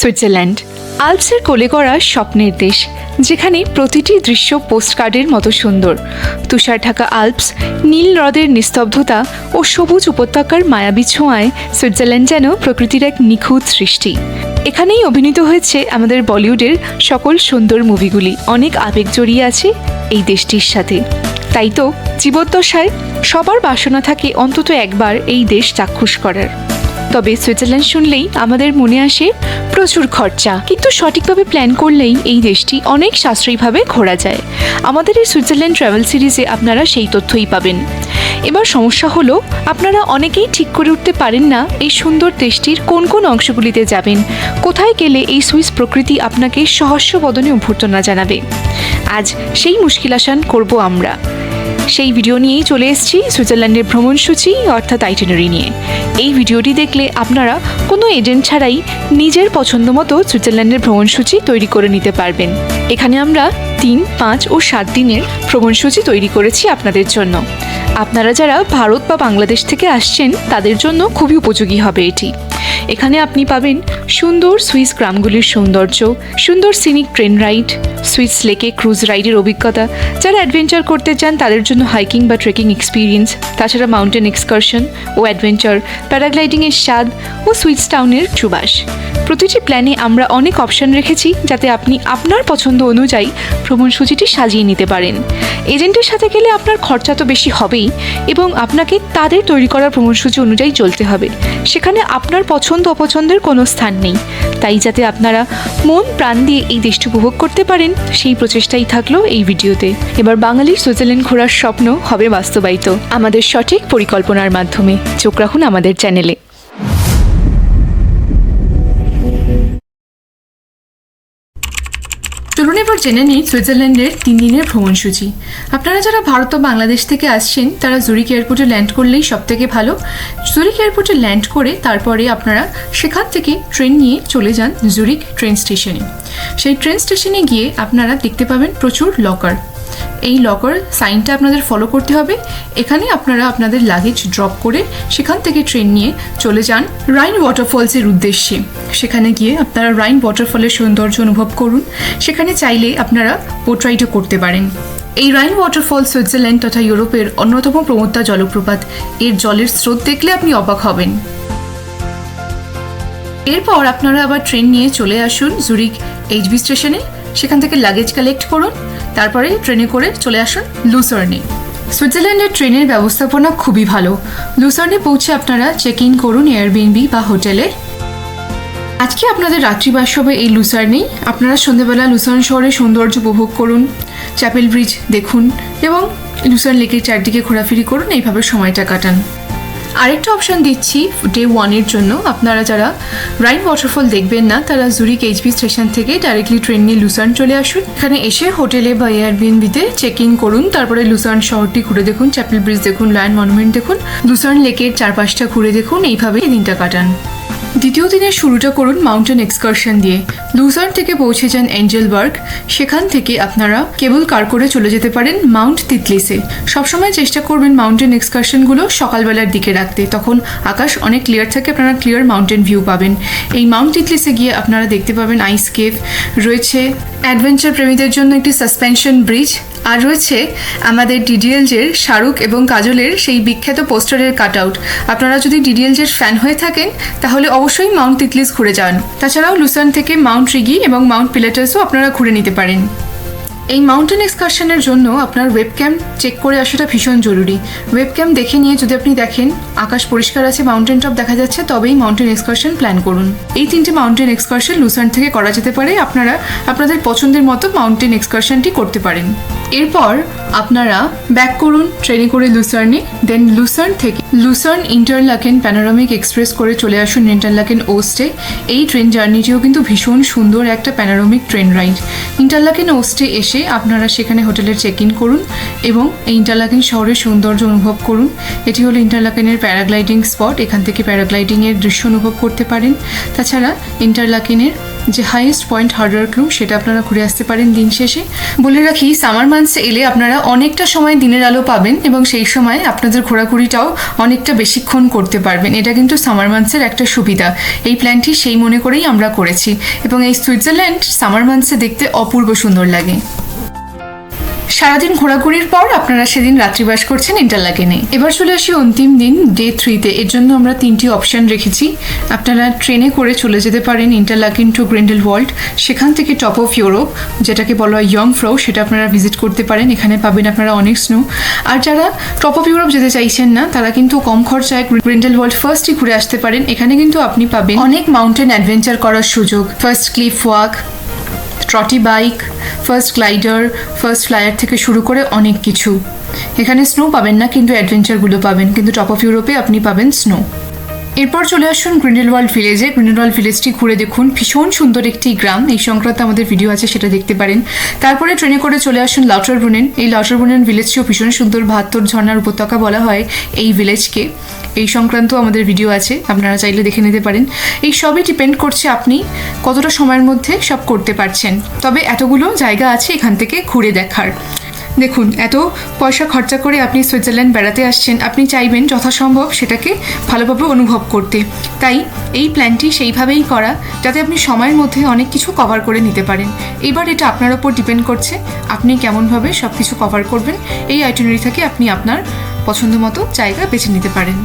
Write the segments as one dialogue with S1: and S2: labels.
S1: Switzerland আল্পসের কোলে করা স্বপ্নের দেশ, যেখানে প্রতিটি দৃশ্য পোস্টকার্ডের মতো সুন্দর। তুষার ঢাকা আল্পস, নীল হ্রদের নিস্তব্ধতা ও সবুজ উপত্যকার মায়াবী ছোঁয়ায় সুইজারল্যান্ড যেন প্রকৃতির এক নিখুঁত সৃষ্টি। এখানেই অভিনীত হয়েছে আমাদের বলিউডের সকল সুন্দর মুভিগুলি। অনেক আবেগ জড়িয়ে আছে এই দেশটির সাথে। তাই তো জীবদ্দশায় সবার বাসনা থাকে অন্তত একবার এই দেশ চাক্ষুষ করার। তবে সুইজারল্যান্ড শুনলেই আমাদের মনে আসে প্রচুর খরচা, কিন্তু সঠিকভাবে প্ল্যান করলেই এই দেশটি অনেক সাশ্রয়ীভাবে ঘোরা যায়। আমাদের এই সুইজারল্যান্ড ট্রাভেল সিরিজে আপনারা সেই তথ্যই পাবেন। এবার সমস্যা হলো, আপনারা অনেকেই ঠিক করে উঠতে পারেন না এই সুন্দর দেশটির কোন কোন অংশগুলিতে যাবেন, কোথায় গেলে এই সুইস প্রকৃতি আপনাকে সহস্র বদনে অভ্যর্থনা জানাবে। আজ সেই মুশকিল আসান করব আমরা। সেই ভিডিও নিয়েই চলে এসেছি সুইজারল্যান্ডের ভ্রমণসূচি অর্থাৎ আইটিনারি নিয়ে। এই ভিডিওটি দেখলে আপনারা কোনো এজেন্ট ছাড়াই নিজের পছন্দ মতো সুইজারল্যান্ডের ভ্রমণসূচি তৈরি করে নিতে পারবেন। এখানে আমরা 3, 5 ও 7 দিনের ভ্রমণসূচি তৈরি করেছি আপনাদের জন্য। আপনারা যারা ভারত বা বাংলাদেশ থেকে আসছেন তাদের জন্য খুবই উপযোগী হবে এটি। এখানে আপনি পাবেন সুন্দর সুইস গ্রামগুলির সৌন্দর্য, সুন্দর সিনিক ট্রেন রাইড, সুইস লেকে ক্রুজ রাইডের অভিজ্ঞতা, যারা অ্যাডভেঞ্চার করতে চান তাদের জন্য হাইকিং বা ট্রেকিং এক্সপিরিয়েন্স, তাছাড়া মাউন্টেন এক্সকারশন ও অ্যাডভেঞ্চার, প্যারাগ্লাইডিংয়ের স্বাদ ও সুইস টাউনের সুবাস। প্রতিটি প্ল্যানে আমরা অনেক অপশন রেখেছি যাতে আপনি আপনার পছন্দ অনুযায়ী ভ্রমণসূচিটি সাজিয়ে নিতে পারেন। এজেন্টের সাথে গেলে আপনার খরচা তো বেশি হবেই, এবং আপনাকে তাদের তৈরি করা ভ্রমণসূচি অনুযায়ী চলতে হবে। সেখানে আপনার পছন্দ অপছন্দের কোনো স্থান নেই। তাই যাতে আপনারা মন প্রাণ দিয়ে এই দেশটি উপভোগ করতে পারেন, সেই প্রচেষ্টাই থাকলো এই ভিডিওতে। এবার বাঙালির সুইজারল্যান্ড ঘোরার স্বপ্ন হবে বাস্তবায়িত আমাদের সঠিক পরিকল্পনার মাধ্যমে। চোখ রাখুন আমাদের চ্যানেলে। চলুন এবার জেনে নিই সুইজারল্যান্ডের 3 দিনের ভ্রমণসূচি। আপনারা যারা ভারত ও বাংলাদেশ থেকে আসছেন তারা জুরিক এয়ারপোর্টে ল্যান্ড করলেই সব থেকে ভালো। জুরিক এয়ারপোর্টে ল্যান্ড করে তারপরে আপনারা সেখান থেকে ট্রেন নিয়ে চলে যান জুরিক ট্রেন স্টেশনে। সেই ট্রেন স্টেশনে গিয়ে আপনারা দেখতে পাবেন প্রচুর লকার। এই লকার সাইনটা আপনাদের ফলো করতে হবে। এখানে আপনারা আপনাদের লাগেজ ড্রপ করে সেখান থেকে ট্রেন নিয়ে চলে যান রাইন ওয়াটারফলসের উদ্দেশ্যে। সেখানে গিয়ে আপনারা রাইন ওয়াটারফলের সৌন্দর্য অনুভব করুন। সেখানে চাইলে আপনারা বোট রাইডও করতে পারেন। এই রাইন ওয়াটারফল সুইজারল্যান্ড তথা ইউরোপের অন্যতম প্রমত্তা জলপ্রপাত। এর জলের স্রোত দেখলে আপনি অবাক হবেন। এরপর আপনারা আবার ট্রেন নিয়ে চলে আসুন জুরিক এইচবি স্টেশনে। সেখান থেকে লাগেজ কালেক্ট করুন, তারপরে ট্রেনে করে চলে আসুন লুসার্নে। সুইজারল্যান্ডের ট্রেনের ব্যবস্থাপনা খুবই ভালো। লুসার্নে পৌঁছে আপনারা চেক ইন করুন এয়ারবিএনবি বা হোটেলে। আজকে আপনাদের রাত্রিবাস হবে এই লুসার্নেই। আপনারা সন্ধ্যেবেলা লুসার্ন শহরের সৌন্দর্য উপভোগ করুন, চ্যাপেল ব্রিজ দেখুন এবং লুসার্ন লেকের চারদিকে ঘোরাফেরি করুন। এইভাবে সময়টা কাটান। আরেকটা অপশান দিচ্ছি ডে 1-এর জন্য। আপনারা যারা রাইন ওয়াটারফল দেখবেন না তারা জুরিক এইচবি স্টেশন থেকে ডাইরেক্টলি ট্রেন নিয়ে লুসার্ন চলে আসুন। এখানে এসে হোটেলে বা এয়ারবিএনবিতে চেক ইন করুন, তারপরে লুসার্ন শহরটি ঘুরে দেখুন, চ্যাপেল ব্রিজ দেখুন, লায়ন মনুমেন্ট দেখুন, লুসার্ন লেকের চারপাশটা ঘুরে দেখুন। এইভাবে দিনটা কাটান। দ্বিতীয় দিনের শুরুটা করুন মাউন্টেন এক্সকারশন দিয়ে। লুসার্ন থেকে পৌঁছে যান এঞ্জেলবার্গ। সেখান থেকে আপনারা কেবল কার করে চলে যেতে পারেন মাউন্ট তিতলিসে। সবসময় চেষ্টা করবেন মাউন্টেন এক্সকারশনগুলো সকালবেলার দিকে রাখতে, তখন আকাশ অনেক ক্লিয়ার থাকে, আপনারা ক্লিয়ার মাউন্টেন ভিউ পাবেন। এই মাউন্ট তিতলিসে গিয়ে আপনারা দেখতে পাবেন আইস কেভ, রয়েছে অ্যাডভেঞ্চার প্রেমীদের জন্য একটি সাসপেনশন ব্রিজ, আর রয়েছে আমাদের ডিডিএলজের শাহরুখ এবং কাজলের সেই বিখ্যাত পোস্টারের কাট আউট। আপনারা যদি ডিডিএলজের ফ্যান হয়ে থাকেন তাহলে অবশ্যই মাউন্ট তিতলিস ঘুরে যান। তাছাড়াও লুসার্ন থেকে মাউন্ট রিগি এবং মাউন্ট পিলেটাসও আপনারা ঘুরে নিতে পারেন। এই মাউন্টেন এক্সকারশনের জন্য আপনার ওয়েবক্যাম চেক করে আসাটা ভীষণ জরুরি। ওয়েবক্যাম দেখে নিয়ে যদি আপনি দেখেন আকাশ পরিষ্কার আছে, মাউন্টেন টপ দেখা যাচ্ছে, তবেই মাউন্টেন এক্সকারশন প্ল্যান করুন। এই 3টে মাউন্টেন এক্সকারশন লুসার্ন থেকে করা যেতে পারে। আপনারা আপনাদের পছন্দের মতো মাউন্টেন এক্সকারশনটি করতে পারেন। এরপর আপনারা ব্যাক করুন ট্রেনে করে লুসার্নে। দেন লুসার্ন থেকে লুসার্ন ইন্টারলাকেন প্যানোরামিক এক্সপ্রেস করে চলে আসুন ইন্টারলাকেন ওস্টে। এই ট্রেন জার্নিটিও কিন্তু ভীষণ সুন্দর একটা প্যানোরামিক ট্রেন রাইড। ইন্টারলাকেন ওস্টে এসে আপনারা সেখানে হোটেলের চেক ইন করুন এবং এই ইন্টারলাকেন শহরের সৌন্দর্য অনুভব করুন। এটি হলো ইন্টারলাকেনের প্যারাগ্লাইডিং স্পট। এখান থেকে প্যারাগ্লাইডিংয়ের দৃশ্য অনুভব করতে পারেন। তাছাড়া ইন্টারলাকেনের যে হাইয়েস্ট পয়েন্ট হার্ডার ক্রু সেটা আপনারা ঘুরে আসতে পারেন দিন শেষে। বলে রাখি, সামার মান্থসে এলে আপনারা অনেকটা সময় দিনের আলো পাবেন এবং সেই সময় আপনাদের ঘোরাঘুরিটাও অনেকটা বেশিক্ষণ করতে পারবেন। এটা কিন্তু সামার মান্থসের একটা সুবিধা। এই প্ল্যানটি সেই মনে করেই আমরা করেছি এবং এই সুইজারল্যান্ড সামার মান্থসে দেখতে অপূর্ব সুন্দর লাগে। সারাদিন ঘোরাঘুরির পর আপনারা সেদিন রাত্রিবাস করছেন ইন্টারলাকেনে। এবার চলে আসি অন্তিম দিন ডে 3-তে। এর জন্য আমরা 3টি অপশান রেখেছি। আপনারা ট্রেনে করে চলে যেতে পারেন ইন্টারলাকেন টু গ্রিন্ডেলওয়াল্ড। সেখান থেকে টপ অফ ইউরোপ, যেটাকে বলা হয় ইয়ংফ্রো, সেটা আপনারা ভিজিট করতে পারেন। এখানে পাবেন আপনারা অনেক স্নো। আর যারা টপ অফ ইউরোপ যেতে চাইছেন না, তারা কিন্তু কম খরচায় গ্রিন্ডেলওয়াল্ড ফার্স্টই ঘুরে আসতে পারেন। এখানে কিন্তু আপনি পাবেন অনেক মাউন্টেন অ্যাডভেঞ্চার করার সুযোগ। First cliff walk, ট্রটি bike, first glider, first flyer থেকে শুরু করে অনেক কিছু। এখানে স্নো পাবেন না, কিন্তু অ্যাডভেঞ্চারগুলো পাবেন। কিন্তু টপ অফ ইউরোপে আপনি পাবেন স্নো। এরপর চলে আসুন গ্রিন্ডেলওয়াল্ড ভিলেজে। গ্রিন্ডেলওয়াল্ড ভিলেজটি ঘুরে দেখুন, ভীষণ সুন্দর একটি গ্রাম। এই সংক্রান্ত আমাদের ভিডিও আছে, সেটা দেখতে পারেন। তারপরে ট্রেনে করে চলে আসুন লাউটারব্রুনেন। এই লাউটারব্রুনেন ভিলেজটিও ভীষণ সুন্দর। 72 ঝর্ণার উপত্যকা বলা হয় এই ভিলেজকে। এই সংক্রান্ত আমাদের ভিডিও আছে, আপনারা চাইলে দেখে নিতে পারেন। এই সবই ডিপেন্ড করছে আপনি কতটা সময়ের মধ্যে সব করতে পারছেন। তবে এতগুলো জায়গা আছে এখান থেকে ঘুরে দেখার। দেখুন, এত পয়সা খরচা করে আপনি সুইজারল্যান্ড বেড়াতে আসছেন, আপনি চাইবেন যথাসম্ভব সেটাকে ভালোভাবে অনুভব করতে। তাই এই প্ল্যানটি সেইভাবেই করা যাতে আপনি সময়ের মধ্যে অনেক কিছু কভার করে নিতে পারেন। এবার এটা আপনার ওপর ডিপেন্ড করছে আপনি কেমনভাবে সব কিছু কভার করবেন। এই আইটিনারি থেকে আপনি আপনার পছন্দ মতো জায়গা বেছে নিতে পারেন।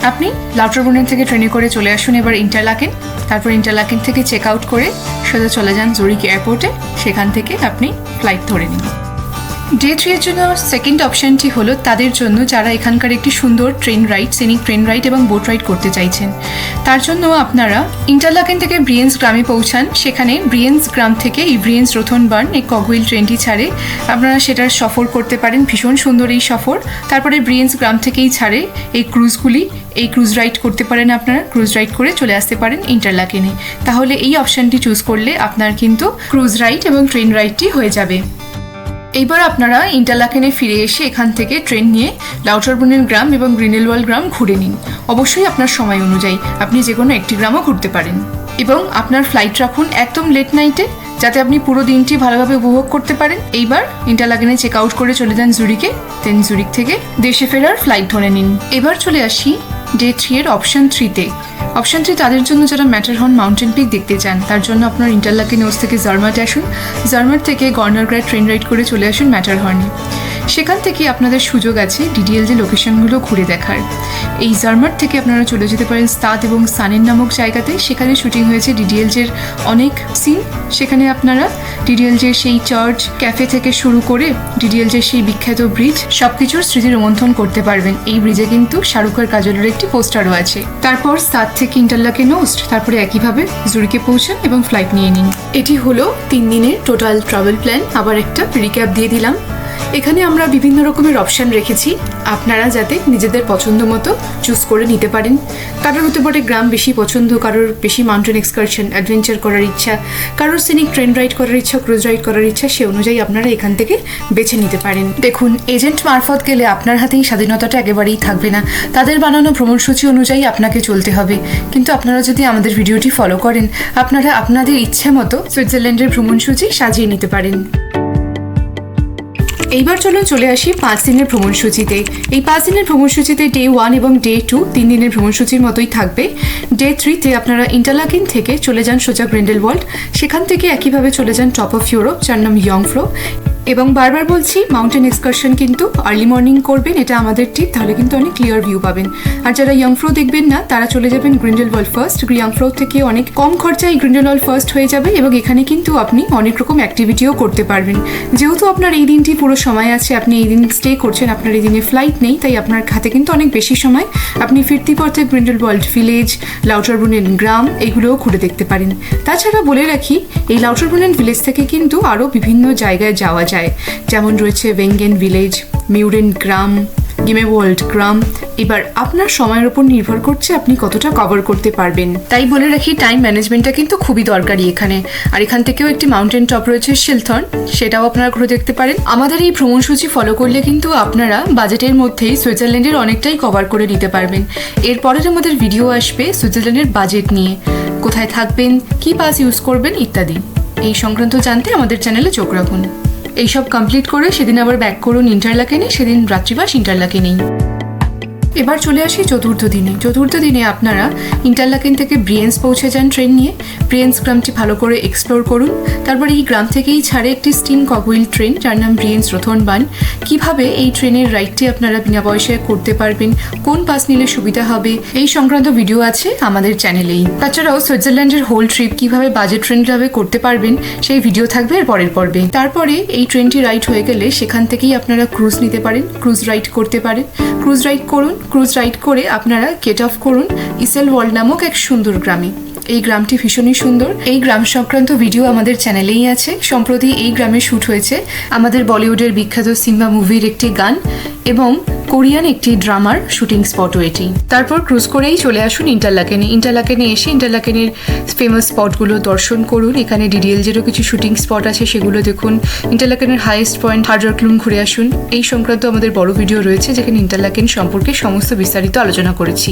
S1: আপনি লাউটারব্রুনেন থেকে ট্রেনে করে চলে আসুন এবার ইন্টারলাকেন। তারপর ইন্টারলাকেন থেকে চেক আউট করে সোজা চলে যান জুরিক এয়ারপোর্টে। সেখান থেকে আপনি ফ্লাইট ধরে নিন। ডে 3 এর জন্য সেকেন্ড অপশানটি হলো তাদের জন্য যারা এখানকার একটি সুন্দর train ride, scenic train ride এবং বোট রাইড করতে চাইছেন। তার জন্য আপনারা ইন্টারলাকেন থেকে ব্রিয়েন্স গ্রামে পৌঁছান। সেখানে ব্রিয়েন্স গ্রাম থেকে এই ব্রিয়েন্স রোথনবার্ন এই কগহুইল ট্রেনটি ছাড়ে। আপনারা সেটার সফর করতে পারেন, ভীষণ সুন্দর এই সফর। তারপরে ব্রিয়েন্স গ্রাম থেকেই ছাড়ে এই ক্রুজগুলি, এই ক্রুজ রাইড করতে পারেন। আপনারা ক্রুজ রাইড করে চলে আসতে পারেন ইন্টারলাকেনে। তাহলে এই অপশানটি চুজ করলে আপনার কিন্তু ক্রুজ রাইড এবং ট্রেন রাইডটি হয়ে যাবে। এইবার আপনারা ইন্টারলাকেনে ফিরে এসে এখান থেকে ট্রেন নিয়ে লাউটারব্রুনেন গ্রাম এবং গ্রিন্ডেলওয়াল্ড গ্রাম ঘুরে নিন। অবশ্যই আপনার সময় অনুযায়ী আপনি যে কোনো একটি গ্রামও ঘুরতে পারেন। এবং আপনার ফ্লাইট রাখুন একদম লেট নাইটে, যাতে আপনি পুরো দিনটি ভালোভাবে উপভোগ করতে পারেন। এইবার ইন্টারলাকেনে চেক আউট করে চলে যান জুরিকে। দেন জুরিক থেকে দেশে ফেরার ফ্লাইট ধরে নিন। এবার চলে আসি ডে 3 এর অপশান 3-তে। অপশান 3 তাদের জন্য যারা ম্যাটারহর্ন মাউন্টেন পিক দেখতে চান। তার জন্য আপনার ইন্টারলাকেন ওস থেকে জারমাট আসুন। জারমাট থেকে গর্নারগ্রাড ট্রেন রাইড করে চলে আসুন ম্যাটারহর্নে। সেখান থেকে আপনাদের সুযোগ আছে ডিডিএল যে লোকেশনগুলো ঘুরে দেখার। এই জারমাট থেকে আপনারা চলে যেতে পারেন স্তাদ এবং সানেন নামক জায়গাতে। সেখানে শুটিং হয়েছে ডিডিএলজের অনেক সিন। সেখানে আপনারা ডিডিএলজের সেই চার্চ, ক্যাফে থেকে শুরু করে ডিডিএলজের সেই বিখ্যাত ব্রিজ, সব কিছুর স্মৃতি রোমন্থন করতে পারবেন। এই ব্রিজে কিন্তু শাহরুখ আর কাজলের একটি পোস্টারও আছে। তারপর স্তাদ থেকে ইন্টারলাকেন ওস্ট, তারপরে একইভাবে জুরিকে পৌঁছান এবং ফ্লাইট নিয়ে নিন। এটি হলো 3 দিনের টোটাল ট্রাভেল প্ল্যান। আবার একটা রিক্যাপ দিয়ে দিলাম। এখানে আমরা বিভিন্ন রকমের অপশান রেখেছি, আপনারা যাতে নিজেদের পছন্দ মতো চুজ করে নিতে পারেন। কারোর হতে পারে গ্রাম বেশি পছন্দ, কারোর বেশি মাউন্টেন এক্সকারশন অ্যাডভেঞ্চার করার ইচ্ছা, কারোর সিনিক ট্রেন রাইড করার ইচ্ছা, ক্রুজ রাইড করার ইচ্ছা। সে অনুযায়ী আপনারা এখান থেকে বেছে নিতে পারেন। দেখুন, এজেন্ট মারফত গেলে আপনার হাতেই স্বাধীনতাটা একেবারেই থাকবে না। তাদের বানানো ভ্রমণসূচি অনুযায়ী আপনাকে চলতে হবে। কিন্তু আপনারা যদি আমাদের ভিডিওটি ফলো করেন, আপনারা আপনাদের ইচ্ছে মতো সুইজারল্যান্ডের ভ্রমণসূচি সাজিয়ে নিতে পারেন। এইবার চলুন চলে আসি 5 দিনের ভ্রমণসূচিতে। এই 5 দিনের ভ্রমণসূচিতে ডে 1 এবং ডে 2 3 দিনের ভ্রমণসূচির মতোই থাকবে। ডে 3-তে আপনারা ইন্টারলাকেন থেকে চলে যান সোজা গ্রিন্ডেলওয়াল্ড। সেখান থেকে একইভাবে চলে যান টপ অফ ইউরোপ, যার নাম ইয়ংফ্রো। এবং বারবার বলছি, মাউন্টেন এক্সকারশন কিন্তু আর্লি মর্নিং করবেন, এটা আমাদের টিপ। তাহলে কিন্তু অনেক ক্লিয়ার ভিউ পাবেন। আর যারা ইয়ংফ্রো দেখবেন না, তারা চলে যাবেন গ্রিন্ডেলওয়াল্ড ফার্স্ট। ইয়ংফ্রো থেকে অনেক কম খরচায় গ্রিন্ডেলওয়াল্ড ফার্স্ট হয়ে যাবে এবং এখানে কিন্তু আপনি অনেক রকম অ্যাক্টিভিটিও করতে পারবেন। যেহেতু আপনার এই দিনটি পুরো সময় আছে, আপনি এই দিন স্টে করছেন, আপনার এই দিনে ফ্লাইট নেই, তাই আপনার হাতে কিন্তু অনেক বেশি সময়। আপনি ফিরতি পথে গ্রিন্ডেলওয়াল্ড ভিলেজ, লাউটারব্রুনেন গ্রাম এগুলোও ঘুরে দেখতে পারেন। তাছাড়া বলে রাখি, এই লাউটারব্রুনেন ভিলেজ থেকে কিন্তু আরও বিভিন্ন জায়গায় যাওয়া যায়, যেমন রয়েছে ভেঙ্গেন ভিলেজ, মিউরেন গ্রাম, গিমেওয়াল্ড গ্রাম। এবার আপনার সময়ের উপর নির্ভর করছে আপনি কতটা কভার করতে পারবেন। তাই বলে রাখি, টাইম ম্যানেজমেন্টটা কিন্তু খুবই দরকারি এখানে। আর এখান থেকেও একটি মাউন্টেন টপ রয়েছে শিলথর্ন, সেটাও আপনারা ঘুরে দেখতে পারেন। আমাদের এই ভ্রমণসূচি ফলো করলে কিন্তু আপনারা বাজেটের মধ্যেই সুইজারল্যান্ডের অনেকটাই কভার করে নিতে পারবেন। এরপরের আমাদের ভিডিও আসবে সুইজারল্যান্ডের বাজেট নিয়ে। কোথায় থাকবেন, কি পাস ইউজ করবেন ইত্যাদি। এই সংক্রান্ত জানতে আমাদের চ্যানেলে চোখ রাখুন। এইসব কমপ্লিট করে সেদিন আবার ব্যাক করুন ইন্টারলাকেনে, সেদিন রাত্রিবাস ইন্টারলাকেনেই। এবার চলে আসি চতুর্থ দিনে। চতুর্থ দিনে আপনারা ইন্টারলাকেন থেকে ব্রিয়েন্স পৌঁছে যান ট্রেন নিয়ে। ব্রিয়েন্স গ্রামটি ভালো করে এক্সপ্লোর করুন। তারপরে এই গ্রাম থেকেই ছাড়ে একটি স্টিম ককহুইল ট্রেন, যার নাম ব্রিয়েন্স রোথনবান। কিভাবে এই ট্রেনের রাইডটি আপনারা বিনা পয়সায় করতে পারবেন, কোন পাস নিলে সুবিধা হবে, এই সংক্রান্ত ভিডিও আছে আমাদের চ্যানেলেই। তাছাড়াও সুইজারল্যান্ডের হোল ট্রিপ কিভাবে বাজেট ট্রেনভাবে করতে পারবেন সেই ভিডিও থাকবে এর পরের পর্বে। তারপরে এই ট্রেনটি রাইড হয়ে গেলে সেখান থেকেই আপনারা ক্রুজ নিতে পারেন, ক্রুজ রাইড করতে পারেন। ক্রুজ রাইড করুন। ক্রুজ রাইড করে আপনারা গেট অফ করুন ইসেলওয়াল্ড নামক এক সুন্দর গ্রামে। এই গ্রামটি ভীষণই সুন্দর। এই গ্রাম সংক্রান্ত ভিডিও আমাদের চ্যানেলেই আছে। সম্প্রতি এই গ্রামে শ্যুট হয়েছে আমাদের বলিউডের বিখ্যাত সিম্বা মুভির একটি গান এবং কোরিয়ান একটি ড্রামার শুটিং স্পটও এটি। তারপর ক্রুজ করেই চলে আসুন ইন্টারলাকেনে। ইন্টারলাকেনে এসে ইন্টারলাকেনের ফেমাস স্পটগুলো দর্শন করুন। এখানে ডিডিএলজেরও কিছু শুটিং স্পট আছে, সেগুলো দেখুন। ইন্টারলাকেনের হাইয়েস্ট পয়েন্ট হার্ডারক্লুম ঘুরে আসুন। এই সংক্রান্ত আমাদের বড় ভিডিও রয়েছে যেখানে ইন্টারলাকেন সম্পর্কে সমস্ত বিস্তারিত আলোচনা করেছি।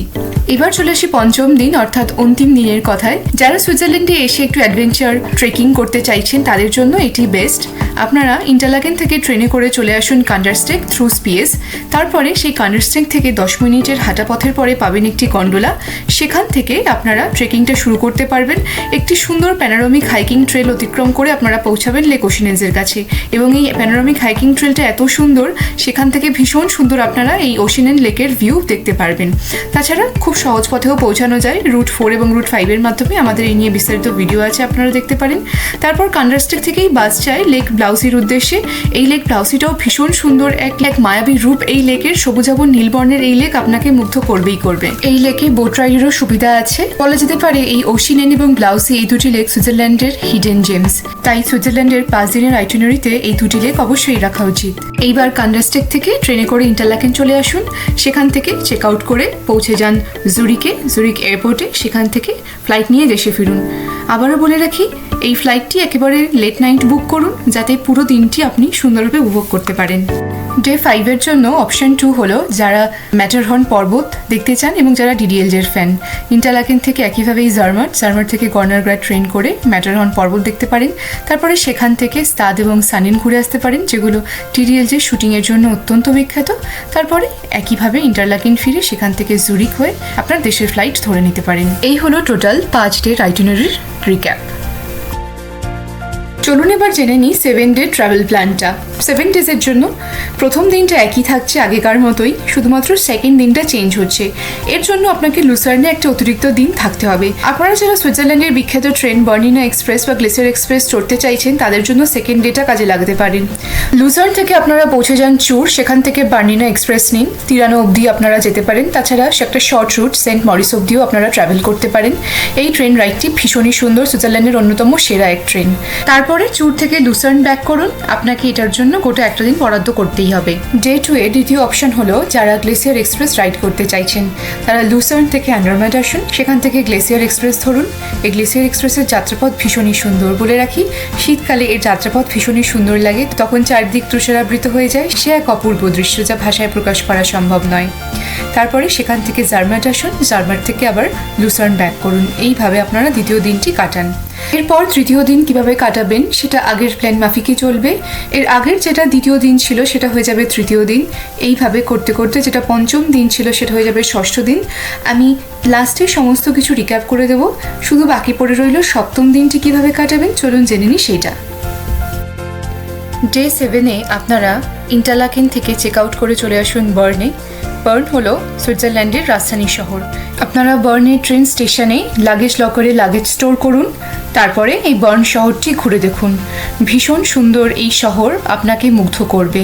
S1: এবার চলে আসি পঞ্চম দিন অর্থাৎ অন্তিম দিনের কথায়। যারা সুইজারল্যান্ডে এসে একটু অ্যাডভেঞ্চার ট্রেকিং করতে চাইছেন তাদের জন্য এটি বেস্ট। আপনারা ইন্টারলাকেন থেকে ট্রেনে করে চলে আসুন কান্ডারস্টেক থ্রু স্পিয়েস। তারপরে সেই কান্ডারস্টেক থেকে 10 মিনিটের হাঁটা পথের পরে পাবেন একটি গন্ডোলা। সেখান থেকে আপনারা ট্রেকিংটা শুরু করতে পারবেন। একটি সুন্দর প্যানোরামিক হাইকিং ট্রেল অতিক্রম করে আপনারা পৌঁছাবেন লেক ওশিনেন্সের কাছে। এবং এই প্যানোরামিক হাইকিং ট্রেলটা এত সুন্দর, সেখান থেকে ভীষণ সুন্দর আপনারা এই ওশিনেন লেকের ভিউ দেখতে পারবেন। তাছাড়া খুব সহজ পথেও পৌঁছানো যায় রুট 4 এবং রুট 5-এর মাধ্যমে। আমাদের এই নিয়ে বিস্তারিত ভিডিও আছে, আপনারা দেখতে পারেন। তারপর কান্ডারস্টেক থেকেই বাস যায় লেক ব্লাউসির উদ্দেশ্যে। এই লেক ব্লাউসিটাও ভীষণ সুন্দর এক মায়াবী রূপ এই লেকের। সবুজাবন নীলবর্ণের এই লেক আপনাকে মুগ্ধ করবেই করবে। এই লেকে বোট রাইডেরও সুবিধা আছে। বলা যেতে পারে এই ওশিনেন এবং ব্লাউসি এই দুটি লেক সুইজারল্যান্ডের হিডেন জেমস। তাই সুইজারল্যান্ডের 5 দিনের আইটিনারিতে এই দুটি লেক অবশ্যই রাখা উচিত। এইবার কান্ডারস্টেক থেকে ট্রেনে করে ইন্টারলাকেন চলে আসুন। সেখান থেকে চেক আউট করে পৌঁছে যান জুরিকে, জুরিক এয়ারপোর্টে। সেখান থেকে ফ্লাইট নিয়ে দেশে ফিরুন। আবারও বলে রাখি, এই ফ্লাইটটি একেবারে লেট নাইট বুক করুন যাতে পুরো দিনটি আপনি সুন্দরভাবে উপভোগ করতে পারেন। ডে 5-এর জন্য অপশন 2 হলো যারা ম্যাটারহর্ন পর্বত দেখতে চান এবং যারা ডিডিএলজের ফ্যান। ইন্টারলাকেন থেকে একইভাবেই জার্মাট থেকে গর্নারগ্রাড ট্রেন করে ম্যাটারহর্ন পর্বত দেখতে পারেন। তারপরে সেখান থেকে স্তাদ এবং সানিন ঘুরে আসতে পারেন, যেগুলো ডিডিএলজের শুটিংয়ের জন্য অত্যন্ত বিখ্যাত। তারপরে একইভাবে ইন্টারলাকেন ফিরে সেখান থেকে জুরিক হয়ে আপনার দেশের ফ্লাইট ধরে নিতে পারেন। এই হলো টোটাল 5 ডে আইটিনারির রিক্যাপ। চলুন এবার জেনে নিই 7 ডে ট্রাভেল প্ল্যানটা। 7 ডেজের জন্য প্রথম দিনটা একই থাকছে আগেকার মতোই, শুধুমাত্র সেকেন্ড দিনটা চেঞ্জ হচ্ছে। এর জন্য আপনাকে লুসার্নে একটা অতিরিক্ত দিন থাকতে হবে। আপনারা যারা সুইজারল্যান্ডের বিখ্যাত ট্রেন বার্নিনা এক্সপ্রেস বা গ্লেসিয়ার এক্সপ্রেস চড়তে চাইছেন তাদের জন্য সেকেন্ড ডেটা কাজে লাগতে পারেন। লুসার্ন থেকে আপনারা পৌঁছে যান চুর, সেখান থেকে বার্নিনা এক্সপ্রেস নিন, তিরানো অবধি আপনারা যেতে পারেন। তাছাড়া একটা শর্ট রুট সেন্ট মরিস অবধিও আপনারা ট্রাভেল করতে পারেন। এই ট্রেন রাইডটি ভীষণই সুন্দর, সুইজারল্যান্ডের অন্যতম সেরা এক ট্রেন। তারপরে চুর থেকে লুসার্ন ব্যাক করুন। আপনাকে এটার জন্য গোটা একটা দিন বরাদ্দ করতেই হবে। ডে 2-এ দ্বিতীয় অপশন হলো যারা গ্লেসিয়ার এক্সপ্রেস রাইড করতে চাইছেন তারা লুসার্ন থেকে অ্যান্ডারম্যাট আসুন, সেখান থেকে গ্লেসিয়ার এক্সপ্রেস ধরুন। এই গ্লেসিয়ার এক্সপ্রেসের যাত্রাপথ ভীষণই সুন্দর। বলে রাখি, শীতকালে এর যাত্রাপথ ভীষণই সুন্দর লাগে, তখন চারদিক তুষারাবৃত হয়ে যায়। সে এক অপূর্ব দৃশ্য যা ভাষায় প্রকাশ করা সম্ভব নয়। তারপরে সেখান থেকে জার্মাট আসুন, জার্মাট থেকে আবার লুসার্ন ব্যাক করুন। এইভাবে আপনারা দ্বিতীয় দিনটি কাটান। এরপর তৃতীয় দিন কিভাবে কাটাবেন সেটা আগের প্ল্যান মাফিকই চলবে। এর আগের যেটা দ্বিতীয় দিন ছিল সেটা হয়ে যাবে তৃতীয় দিন। এইভাবে করতে করতে যেটা পঞ্চম দিন ছিল সেটা হয়ে যাবে ষষ্ঠ দিন। আমি লাস্টে সমস্ত কিছু রিক্যাপ করে দেবো, শুধু বাকি পড়ে রইল সপ্তম দিনটি কিভাবে কাটাবেন। চলুন জেনে নিই সেইটা। ডে 7-এ আপনারা ইন্টারলাকেন থেকে চেক আউট করে চলে আসুন বার্নে। বার্ন হলো সুইজারল্যান্ডের রাজধানী শহর। আপনারা বার্নের ট্রেন স্টেশনে লাগেজ লকারে লাগেজ স্টোর করুন। তারপরে এই বার্ন শহরটি ঘুরে দেখুন। ভীষণ সুন্দর এই শহর আপনাকে মুগ্ধ করবে।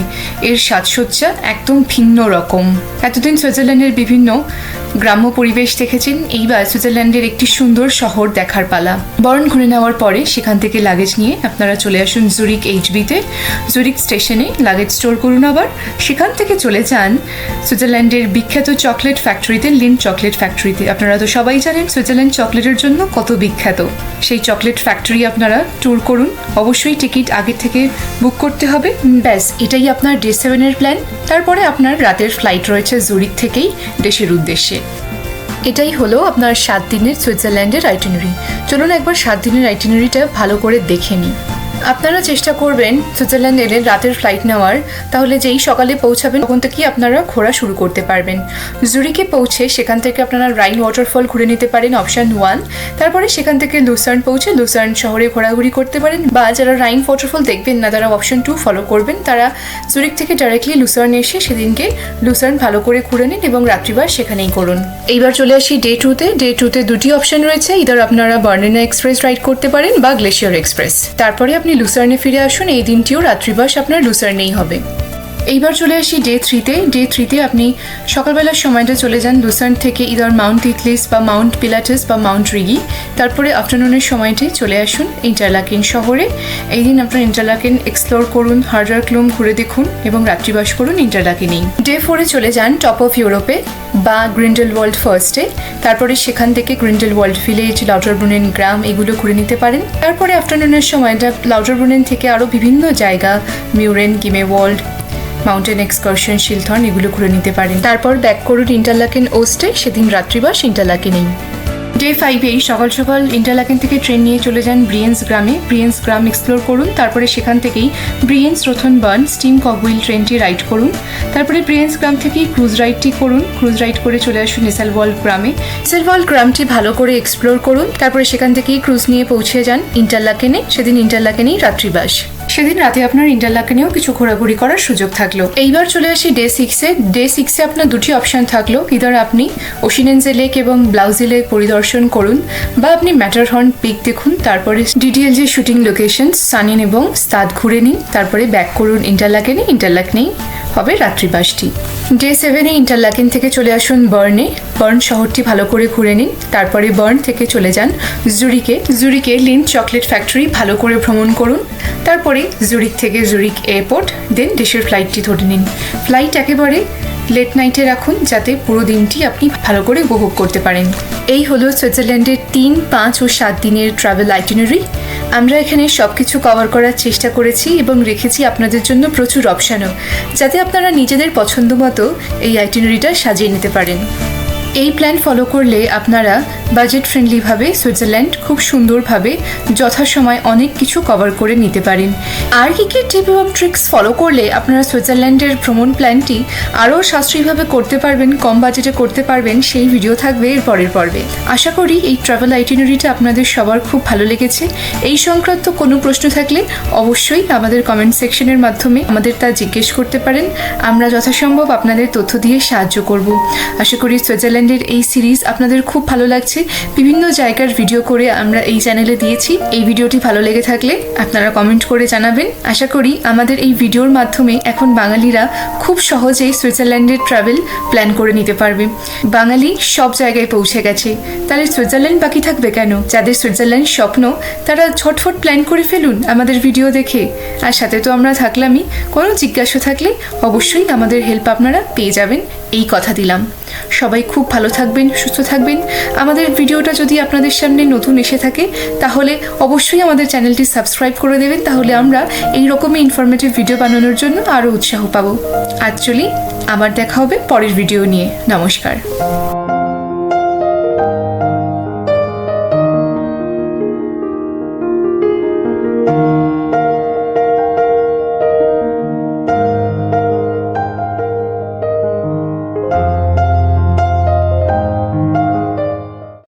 S1: এর সাজসজ্জা একদম ভিন্ন রকম। এতদিন সুইজারল্যান্ডের বিভিন্ন গ্রাম্য পরিবেশ দেখেছেন, এইবার সুইজারল্যান্ডের একটি সুন্দর শহর দেখার পালা। বার্ন ঘুরে নেওয়ার পরে সেখান থেকে লাগেজ নিয়ে আপনারা চলে আসুন জুরিক এইচবিতে। জুরিক স্টেশনে লাগেজ স্টোর করুন। আবার সেখান থেকে চলে যান সুইজারল্যান্ডের বিখ্যাত চকলেট ফ্যাক্টরিতে, লিন্ড চকলেট ফ্যাক্টরিতে। আপনারা তো সবাই জানেন সুইজারল্যান্ড চকলেটের জন্য কত বিখ্যাত। সেই চকলেট ফ্যাক্টরি আপনারা ট্যুর করুন। অবশ্যই টিকিট আগে থেকে বুক করতে হবে। ব্যাস, এটাই আপনার ডে 7-এর প্ল্যান। তারপরে আপনার রাতের ফ্লাইট রয়েছে জুরিক থেকেই দেশের উদ্দেশ্যে। এটাই হলো আপনার 7 দিনের সুইজারল্যান্ডের আইটিনারি। চলুন একবার 7 দিনের আইটিনারিটা ভালো করে দেখে নিই। আপনারা চেষ্টা করবেন সুইজারল্যান্ড এলে রাতের ফ্লাইট নেওয়ার, তাহলে যেই সকালে পৌঁছাবেন তখন থেকেই আপনারা ঘোরা শুরু করতে পারবেন। জুরিকে পৌঁছে সেখান থেকে আপনারা রাইন ওয়াটারফল ঘুরে নিতে পারেন, অপশান 1। তারপরে সেখান থেকে লুসার্ন পৌঁছে লুসার্ন শহরে ঘোরাঘুরি করতে পারেন, বা যারা রাইন ওয়াটারফল দেখবেন না তারা অপশান 2 ফলো করবেন। তারা জুরিক থেকে ডাইরেক্টলি লুসার্ন এসে সেদিনকে লুসার্ন ভালো করে ঘুরে নিন এবং রাত্রিবাস সেখানেই করুন। এইবার চলে আসি ডে 2-তে। ডে 2-তে দুটি অপশান রয়েছে, ইদার আপনারা বার্নিনা এক্সপ্রেস রাইড করতে পারেন বা গ্লেশিয়ার এক্সপ্রেস। তারপরে আপনি লুসার্নে ফিরে আসুন, এই দিনটিও রাত্রিবাস আপনার লুসার্নেই হবে। এইবার চলে আসি ডে 3-তে। ডে 3-তে আপনি সকালবেলার সময়টা চলে যান লুসার্ন থেকে ইদার মাউন্ট ইথলিস বা মাউন্ট পিলাটেস বা মাউন্ট রিগি। তারপরে আফটারনুনের সময়টি চলে আসুন ইন্টারলাকেন শহরে। এই দিন আপনার ইন্টারলাকেন এক্সপ্লোর করুন, হার্ডার ক্লুম ঘুরে দেখুন এবং রাত্রিবাস করুন ইন্টারলাকেনেই। ডে 4-এ চলে যান টপ অফ ইউরোপে বা গ্রিন্ডেলওয়াল্ড ফার্স্টে। তারপরে সেখান থেকে গ্রিন্ডেলওয়াল্ড ভিলেজ, লাউটারব্রুনেন গ্রাম এগুলো ঘুরে নিতে পারেন। তারপরে আফটারনুনের সময়টা লাউটারব্রুনেন থেকে আরও বিভিন্ন জায়গা মিউরেন, গিমেওয়াল্ড, মাউন্টেন এক্সকারশন, শিলথর্ন এগুলো ঘুরে নিতে পারেন। তারপর ব্যাক করুন ইন্টারলাকেন ওস্টে, সেদিন রাত্রিবাস ইন্টারলাকেনেই। ডে 5-এই সকাল সকাল ইন্টারলাকেন থেকে ট্রেন নিয়ে চলে যান ব্রিয়েন্স গ্রামে। ব্রিয়েন্স গ্রাম এক্সপ্লোর করুন। তারপরে সেখান থেকেই ব্রিয়েন্স রোথনবার্ন স্টিম কগহুইল ট্রেনটি রাইড করুন। তারপরে ব্রিয়েন্স গ্রাম থেকেই ক্রুজ রাইডটি করুন। ক্রুজ রাইড করে চলে আসুন নেসেলওয়াল্ড গ্রামে। নেসেলওয়াল্ড গ্রামটি ভালো করে এক্সপ্লোর করুন। তারপরে সেখান থেকেই ক্রুজ নিয়ে পৌঁছে যান ইন্টারলাকেনে, সেদিন ইন্টারলাকেনেই রাত্রিবাস। সেদিন রাতে আপনার ইন্টারলাকেনেও কিছু ঘোরাঘুরি করার সুযোগ থাকলো। এইবার চলে আসি ডে 6-এ। ডে 6-এ আপনার দুটি অপশান থাকলো, ইদার আপনি ওশিনেনজে লেক এবং ব্লাউজি লেক পরিদর্শন করুন বা আপনি ম্যাটারহর্ন পিক দেখুন। তারপরে ডিডিএল যে শুটিং লোকেশন সানিন এবং স্তাদ ঘুরে নিন। তারপরে ব্যাক করুন ইন্টারলাকেনে, ইন্টারলাকেনেই হবে রাত্রিবাসটি। ডে 7-এ ইন্টারলাকেন থেকে চলে আসুন বার্নে। বার্ন শহরটি ভালো করে ঘুরে নিন। তারপরে বার্ন থেকে চলে যান জুরিকে। জুরিকে লিন্ড চকলেট ফ্যাক্টরি ভালো করে ভ্রমণ করুন। তারপরে জুরিক থেকে জুরিক এয়ারপোর্ট, দেন দেশের ফ্লাইটটি ধরে নিন। ফ্লাইট একেবারে লেট নাইটে রাখুন যাতে পুরো দিনটি আপনি ভালো করে উপভোগ করতে পারেন। এই হলো সুইজারল্যান্ডের 3, 5 ও 7 দিনের ট্রাভেল আইটিনারি। আমরা এখানে সব কিছু কভার করার চেষ্টা করেছি এবং রেখেছি আপনাদের জন্য প্রচুর অপশানও, যাতে আপনারা নিজেদের পছন্দ মতো এই আইটিনারিটা সাজিয়ে নিতে পারেন। এই প্ল্যান ফলো করলে আপনারা বাজেট ফ্রেন্ডলিভাবে সুইজারল্যান্ড খুব সুন্দরভাবে যথাসময় অনেক কিছু কভার করে নিতে পারেন। আর কী কী টিপ এবং ট্রিক্স ফলো করলে আপনারা সুইজারল্যান্ডের ভ্রমণ প্ল্যানটি আরও সাশ্রয়ীভাবে করতে পারবেন, কম বাজেটে করতে পারবেন, সেই ভিডিও থাকবে এর পরের পর্বে। আশা করি এই ট্রাভেল আইটিনারিটা আপনাদের সবার খুব ভালো লেগেছে। এই সংক্রান্ত কোনো প্রশ্ন থাকলে অবশ্যই আমাদের কমেন্ট সেকশনের মাধ্যমে আমাদের তা জিজ্ঞেস করতে পারেন। আমরা যথাসম্ভব আপনাদের তথ্য দিয়ে সাহায্য করব। আশা করি সুইজারল্যান্ডের এই সিরিজ আপনাদের খুব ভালো লাগছে। বিভিন্ন জায়গার ভিডিও করে আমরা এই চ্যানেলে দিয়েছি। এই ভিডিওটি ভালো লেগে থাকলে আপনারা কমেন্ট করে জানাবেন। আশা করি আমাদের এই ভিডিওর মাধ্যমে এখন বাঙালিরা খুব সহজেই সুইজারল্যান্ডের ট্রাভেল প্ল্যান করে নিতে পারবে। বাঙালি সব জায়গায় পৌঁছে গেছে, তাহলে সুইজারল্যান্ড বাকি থাকবে কেন? যাদের সুইজারল্যান্ড স্বপ্ন তারা ঝটফট প্ল্যান করে ফেলুন আমাদের ভিডিও দেখে। আর সাথে তো আমরা থাকলামই, কোনো জিজ্ঞাসা থাকলে অবশ্যই আমাদের হেল্প আপনারা পেয়ে যাবেন, এই কথা দিলাম। সবাই খুব ভালো থাকবেন, সুস্থ থাকবেন। আমাদের ভিডিওটা যদি আপনাদের সামনে নতুন এসে থাকে তাহলে অবশ্যই আমাদের চ্যানেলটি সাবস্ক্রাইব করে দেবেন, তাহলে আমরা এই রকমই ইনফরমেটিভ ভিডিও বানানোর জন্য আরও উৎসাহ পাবো। আজ চলি, আবার দেখা হবে পরের ভিডিও নিয়ে। নমস্কার।